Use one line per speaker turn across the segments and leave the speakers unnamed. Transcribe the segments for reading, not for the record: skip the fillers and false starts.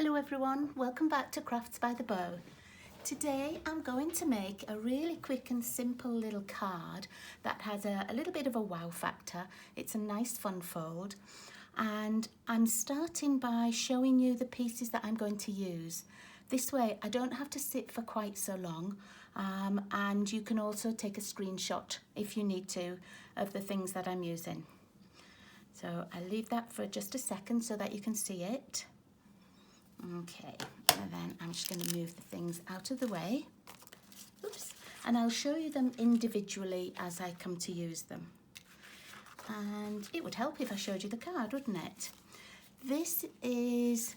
Hello everyone, welcome back to Crafts by the Bow. Today I'm going to make a really quick and simple little card that has a little bit of a wow factor. It's a nice fun fold, and I'm starting by showing you the pieces that I'm going to use. This way I don't have to sit for quite so long, and you can also take a screenshot if you need to of the things that I'm using. So I'll leave that for just a second so that you can see it. Okay, and then I'm just going to move the things out of the way. Oops. And I'll show you them individually as I come to use them. And it would help if I showed you the card, wouldn't it? This is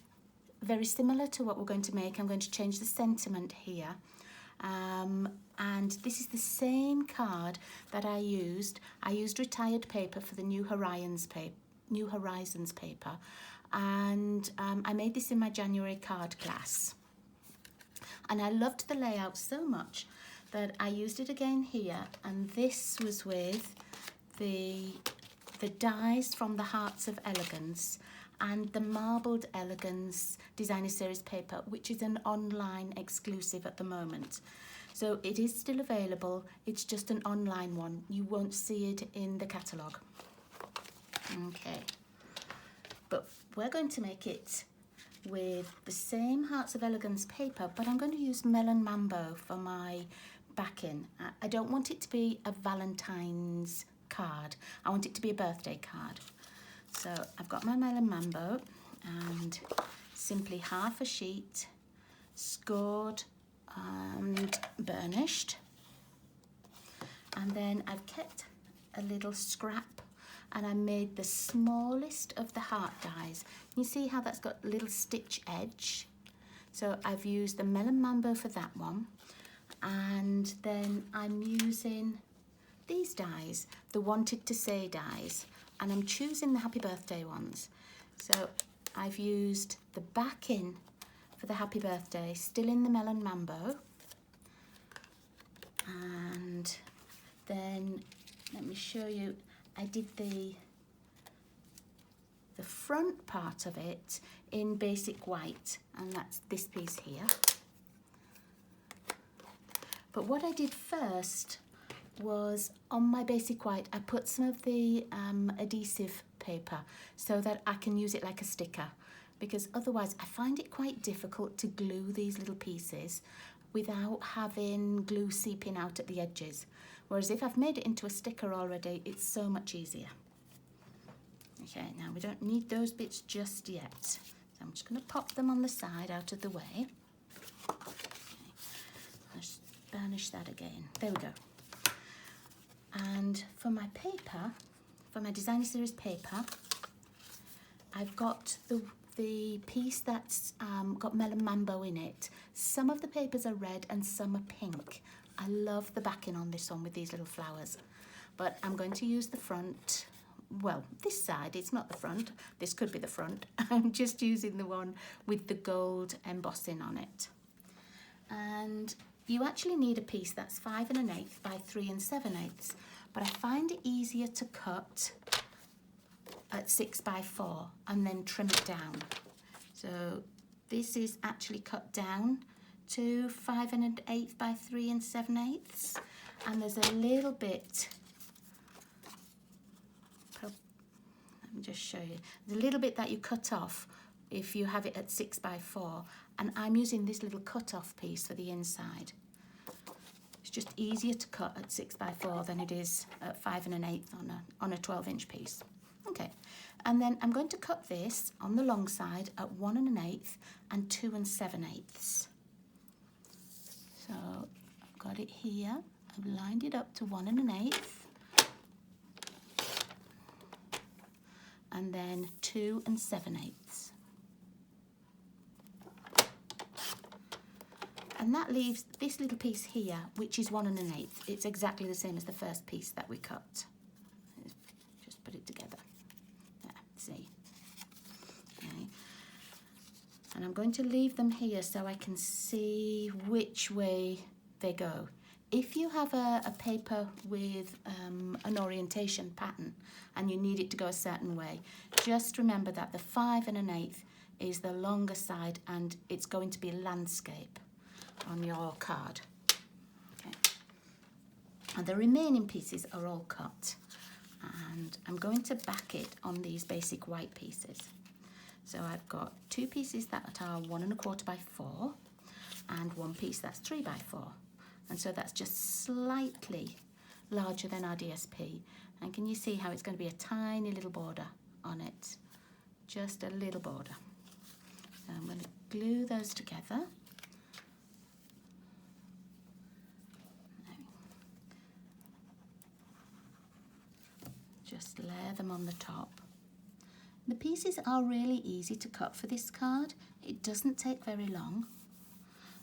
very similar to what we're going to make. I'm going to change the sentiment here. And this is the same card that I used. I used retired paper for the New Horizons paper. And I made this in my January card class, and I loved the layout so much that I used it again here, and this was with the dies from the Hearts of Elegance and the marbled Elegance designer series paper, which is an online exclusive at the moment. So it is still available, it's just an online one. You won't see it in the catalogue. Okay. But we're going to make it with the same Hearts of Elegance paper, but I'm going to use Melon Mambo for my backing. I don't want it to be a Valentines card. I want it to be a birthday card. So I've got my Melon Mambo and simply half a sheet, scored and burnished. And then I've kept a little scrap, and I made the smallest of the heart dies. You see how that's got a little stitch edge? So I've used the Melon Mambo for that one. And then I'm using these dies, the Wanted to Say dies, and I'm choosing the Happy Birthday ones. So I've used the backing for the Happy Birthday, still in the Melon Mambo. And then let me show you, I did the front part of it in basic white, and that's this piece here. But what I did first was, on my basic white, I put some of the adhesive paper so that I can use it like a sticker, because otherwise I find it quite difficult to glue these little pieces without having glue seeping out at the edges. Whereas if I've made it into a sticker already, it's so much easier. Okay, now we don't need those bits just yet. So I'm just going to pop them on the side out of the way. Okay. Let's burnish that again. There we go. And for my paper, for my designer series paper, I've got the piece that's got Melon Mambo in it. Some of the papers are red and some are pink. I love the backing on this one with these little flowers, but I'm going to use the front. Well, this side, it's not the front. This could be the front. I'm just using the one with the gold embossing on it. And you actually need a piece that's 5 1/8 by 3 7/8, but I find it easier to cut at 6 by 4 and then trim it down. So this is actually cut down to 5 1/8 by 3 7/8, and there's a little bit, let me just show you, there's a little bit that you cut off if you have it at 6 by 4, and I'm using this little cut off piece for the inside. It's just easier to cut at 6 by 4 than it is at 5 1/8 on a 12-inch piece. Okay, and then I'm going to cut this on the long side at 1 1/8 and 2 7/8. So I've got it here, I've lined it up to 1 1/8 and then 2 7/8. And that leaves this little piece here, which is 1 1/8. It's exactly the same as the first piece that we cut. Just put it together. There, see? Okay. And I'm going to leave them here so I can see which way they go. If you have a paper with an orientation pattern and you need it to go a certain way, just remember that the 5 1/8 is the longer side, and it's going to be landscape on your card. Okay. And the remaining pieces are all cut, and I'm going to back it on these basic white pieces. So I've got 2 pieces that are 1 1/4 by 4 and 1 piece that's 3 by 4. And so that's just slightly larger than our DSP. And can you see how it's going to be a tiny little border on it? Just a little border. So I'm going to glue those together. Just layer them on the top. The pieces are really easy to cut for this card. It doesn't take very long.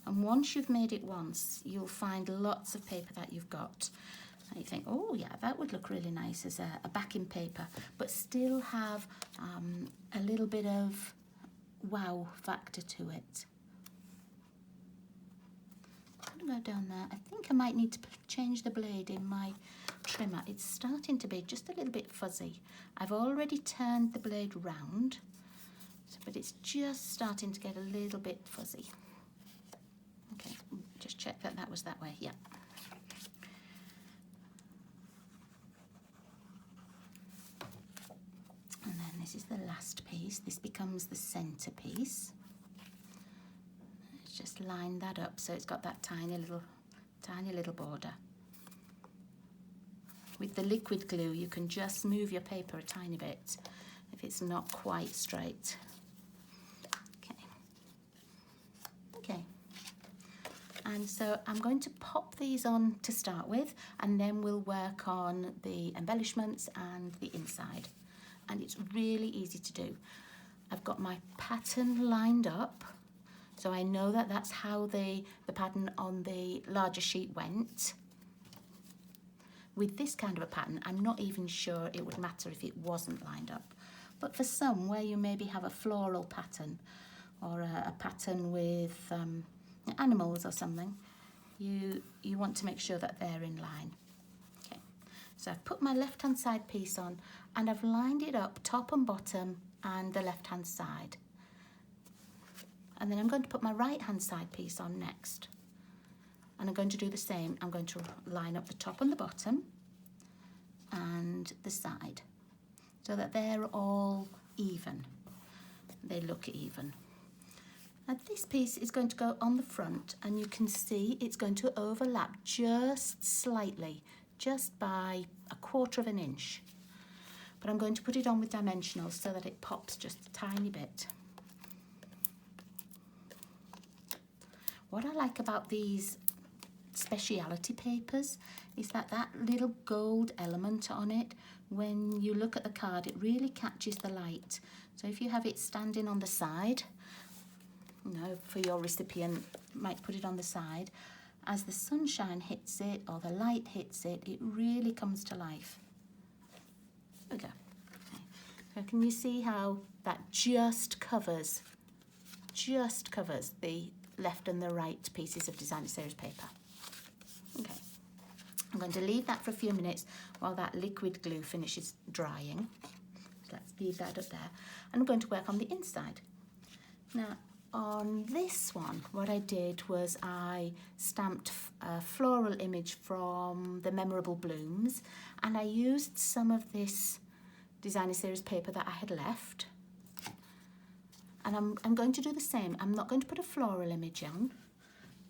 And once you've made it once, you'll find lots of paper that you've got. And you think, oh yeah, that would look really nice as a backing paper, but still have a little bit of wow factor to it. I'm going to go down there. I think I might need to change the blade in my trimmer. It's starting to be just a little bit fuzzy. I've already turned the blade round, but it's just starting to get a little bit fuzzy. Okay, just check that that was that way. Yeah. And then this is the last piece. This becomes the center piece. Let's just line that up so it's got that tiny little border. With the liquid glue, you can just move your paper a tiny bit if it's not quite straight. Okay. And so I'm going to pop these on to start with, and then we'll work on the embellishments and the inside. And it's really easy to do. I've got my pattern lined up, so I know that that's how the pattern on the larger sheet went. With this kind of a pattern, I'm not even sure it would matter if it wasn't lined up. But for some, where you maybe have a floral pattern or a pattern with animals or something, you want to make sure that they're in line. Okay, so I've put my left-hand side piece on, and I've lined it up top and bottom and the left-hand side. And then I'm going to put my right-hand side piece on next. And I'm going to do the same. I'm going to line up the top and the bottom and the side so that they're all even. They look even. Now this piece is going to go on the front, and you can see it's going to overlap just slightly, just by 1/4 inch. But I'm going to put it on with dimensionals so that it pops just a tiny bit. What I like about these speciality papers is that little gold element on it, when you look at the card, it really catches the light. So if you have it standing on the side, you know, for your recipient, might put it on the side, as the sunshine hits it or the light hits it, it really comes to life. Okay. So can you see how that just covers the left and the right pieces of Designer Series paper? Okay. I'm going to leave that for a few minutes while that liquid glue finishes drying. So let's leave that up there. And I'm going to work on the inside. Now, on this one, what I did was I stamped a floral image from the Memorable Blooms, and I used some of this Designer Series paper that I had left. And I'm going to do the same. I'm not going to put a floral image on.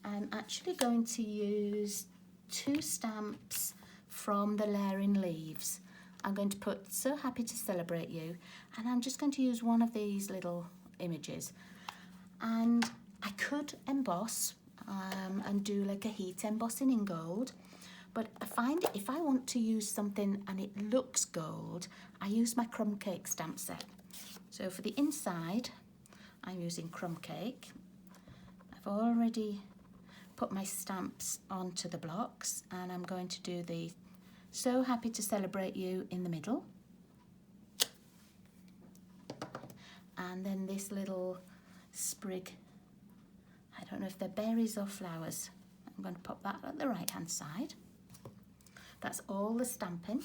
I'm actually going to use 2 stamps from the Layering Leaves. I'm going to put So Happy to Celebrate You, and I'm just going to use one of these little images. And I could emboss and do like a heat embossing in gold, but I find if I want to use something and it looks gold, I use my crumb cake stamp set. So for the inside, I'm using crumb cake. I've already put my stamps onto the blocks, and I'm going to do the So Happy to Celebrate You in the middle. And then this little sprig, I don't know if they're berries or flowers. I'm going to pop that at the right hand side. That's all the stamping.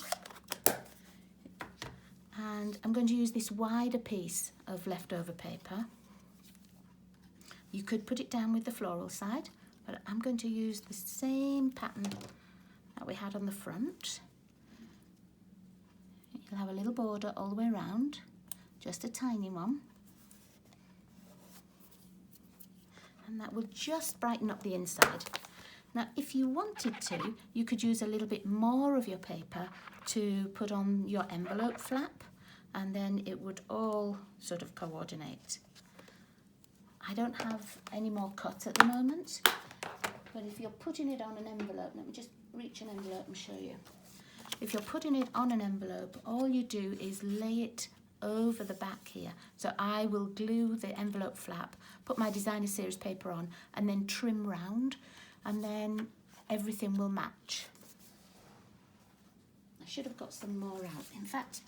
And I'm going to use this wider piece of leftover paper. You could put it down with the floral side, but I'm going to use the same pattern that we had on the front. You'll have a little border all the way around, just a tiny one. And that will just brighten up the inside. Now, if you wanted to, you could use a little bit more of your paper to put on your envelope flap, and then it would all sort of coordinate. I don't have any more cut at the moment, but if you're putting it on an envelope, let me just reach an envelope and show you. If you're putting it on an envelope, all you do is lay it over the back here. So I will glue the envelope flap, put my designer series paper on, and then trim round, and then everything will match. I should have got some more out. In fact,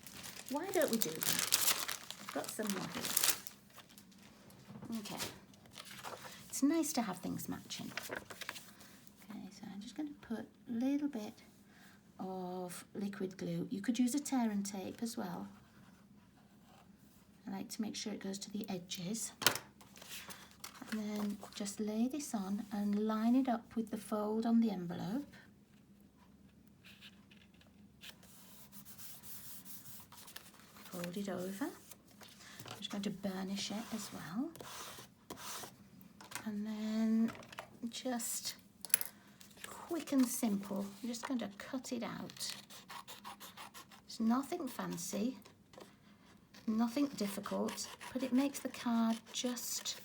why don't we do that? I've got some more here. Okay. It's nice to have things matching. Okay, so I'm just going to put a little bit of liquid glue. You could use a tear and tape as well. I like to make sure it goes to the edges. And then just lay this on and line it up with the fold on the envelope. Fold it over. I'm just going to burnish it as well. And then just quick and simple, I'm just going to cut it out. It's nothing fancy, nothing difficult, but it makes the card just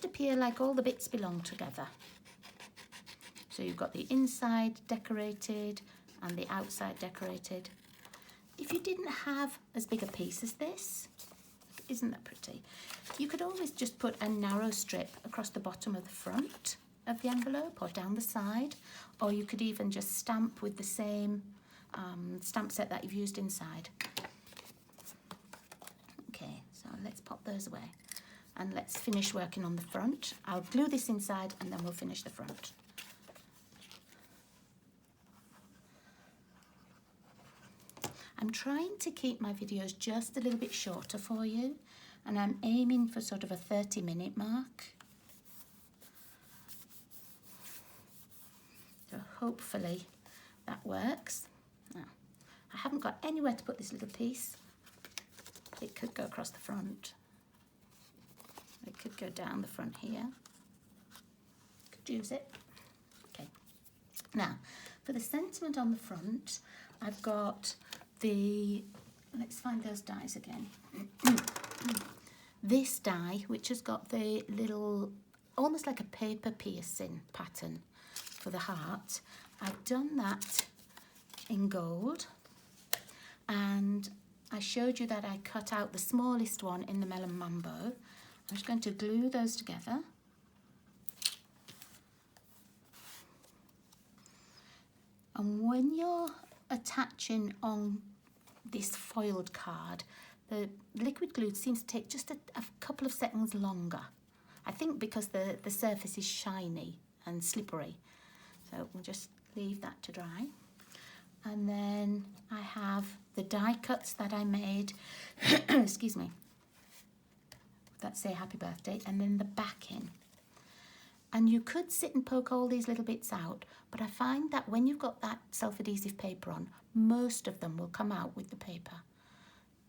appear like all the bits belong together. So you've got the inside decorated and the outside decorated. If you didn't have as big a piece as this, isn't that pretty? You could always just put a narrow strip across the bottom of the front of the envelope or down the side, or you could even just stamp with the same stamp set that you've used inside. Okay, so let's pop those away and let's finish working on the front. I'll glue this inside and then we'll finish the front. I'm trying to keep my videos just a little bit shorter for you, and I'm aiming for sort of a 30-minute mark. So hopefully that works. Now, I haven't got anywhere to put this little piece. It could go across the front. It could go down the front here. Could use it. Okay. Now, for the sentiment on the front, I've got let's find those dies again. This die, which has got the little, almost like a paper piercing pattern for the heart. I've done that in gold, and I showed you that I cut out the smallest one in the Melon Mambo. I'm just going to glue those together. And when you're attaching on this foiled card, the liquid glue seems to take just a couple of seconds longer. I think because the surface is shiny and slippery. So we'll just leave that to dry. And then I have the die cuts that I made, excuse me, that say happy birthday, and then the backing. And you could sit and poke all these little bits out, but I find that when you've got that self-adhesive paper on, most of them will come out with the paper.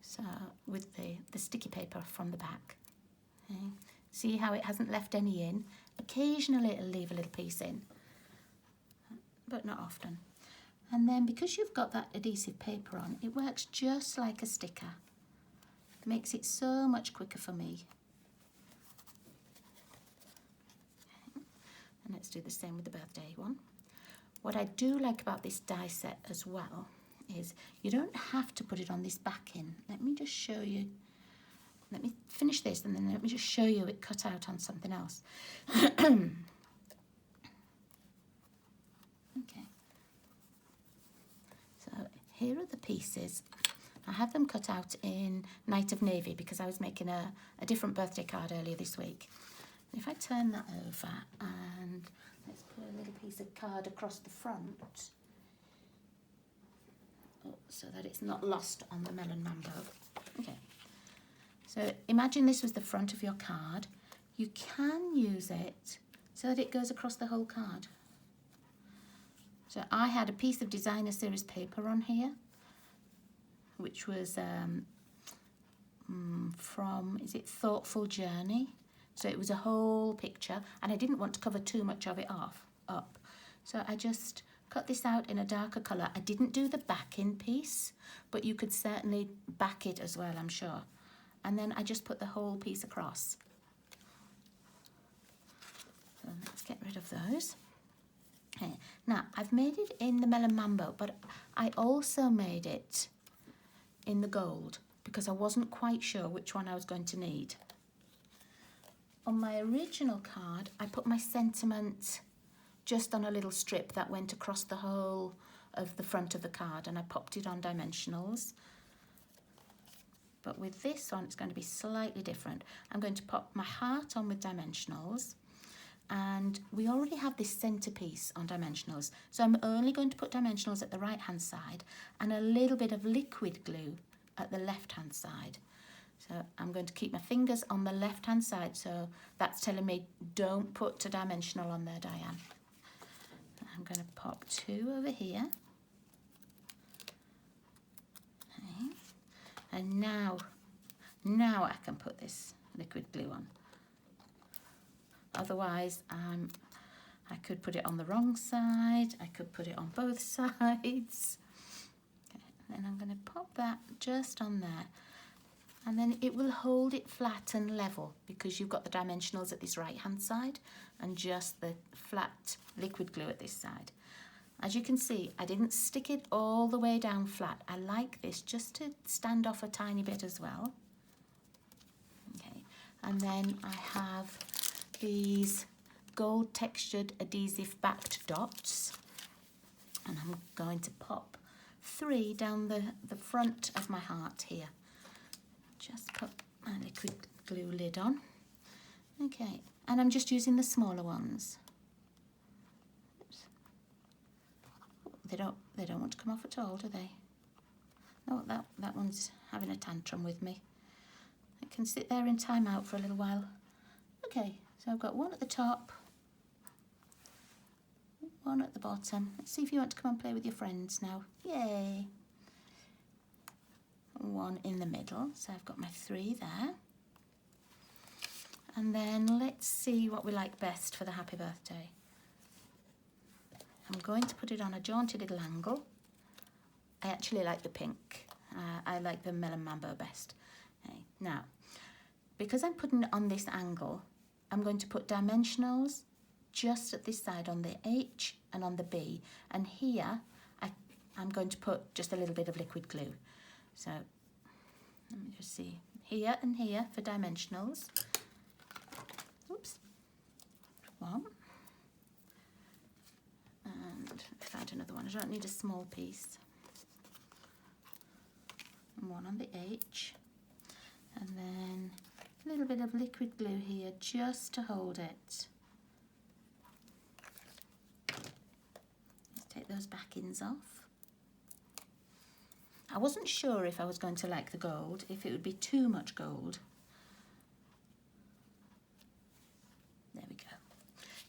So with the sticky paper from the back. Okay. See how it hasn't left any in? Occasionally it'll leave a little piece in, but not often. And then because you've got that adhesive paper on, it works just like a sticker. It makes it so much quicker for me. And let's do the same with the birthday one. What I do like about this die set as well is you don't have to put it on this backing. Let me just show you. Let me finish this and then let me just show you it cut out on something else. Okay. So here are the pieces. I have them cut out in Night of Navy because I was making a different birthday card earlier this week. If I turn that over and let's put a little piece of card across the front so that it's not lost on the Melon Mambo. Okay, so imagine this was the front of your card. you can use it so that it goes across the whole card. So I had a piece of designer series paper on here, which was from, is it Thoughtful Journey? So it was a whole picture, and I didn't want to cover too much of it up. So I just cut this out in a darker colour. I didn't do the backing piece, but you could certainly back it as well, I'm sure. And then I just put the whole piece across. So let's get rid of those. Okay. Now, I've made it in the Melon Mambo, but I also made it in the gold because I wasn't quite sure which one I was going to need. On my original card, I put my sentiment just on a little strip that went across the whole of the front of the card, and I popped it on dimensionals. But with this one, it's going to be slightly different. I'm going to pop my heart on with dimensionals, and we already have this centerpiece on dimensionals. So I'm only going to put dimensionals at the right-hand side and a little bit of liquid glue at the left-hand side. So I'm going to keep my fingers on the left-hand side, so that's telling me don't put a dimensional on there, Diane. I'm going to pop 2 over here. Okay. And now I can put this liquid glue on. Otherwise, I could put it on the wrong side. I could put it on both sides. Okay. And I'm going to pop that just on there. And then it will hold it flat and level because you've got the dimensionals at this right-hand side and just the flat liquid glue at this side. As you can see, I didn't stick it all the way down flat. I like this just to stand off a tiny bit as well. Okay, and then I have these gold textured adhesive backed dots, and I'm going to pop 3 down the front of my heart here. Just put my liquid glue lid on. Okay, and I'm just using the smaller ones. Oops. They don't want to come off at all, do they? No, that one's having a tantrum with me. It can sit there in timeout for a little while. Okay, so I've got 1 at the top, 1 at the bottom. Let's see if you want to come and play with your friends now. Yay! 1 in the middle, so I've got my 3 there. And then let's see what we like best for the happy birthday. I'm going to put it on a jaunty little angle. I actually like the pink. I like the Melon Mambo best. Okay. Now, because I'm putting it on this angle, I'm going to put dimensionals just at this side on the H and on the B. And here, I'm going to put just a little bit of liquid glue. So let me just see, here and here for dimensionals. Oops, 1. And find another one. I don't need a small piece. And 1 on the H. And then a little bit of liquid glue here just to hold it. Let's take those backings off. I wasn't sure if I was going to like the gold, if it would be too much gold. There we go.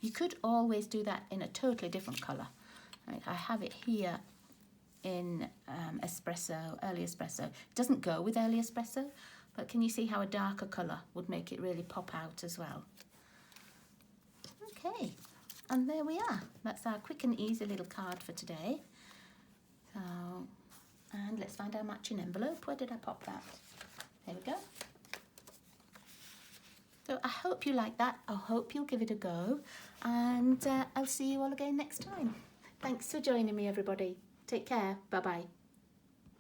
You could always do that in a totally different colour. Right, I have it here in espresso, early espresso. It doesn't go with early espresso, but can you see how a darker colour would make it really pop out as well? Okay, and there we are. That's our quick and easy little card for today. So. And let's find our matching envelope. Where did I pop that? There we go. So I hope you like that. I hope you'll give it a go. And I'll see you all again next time. Thanks for joining me, everybody. Take care. Bye-bye.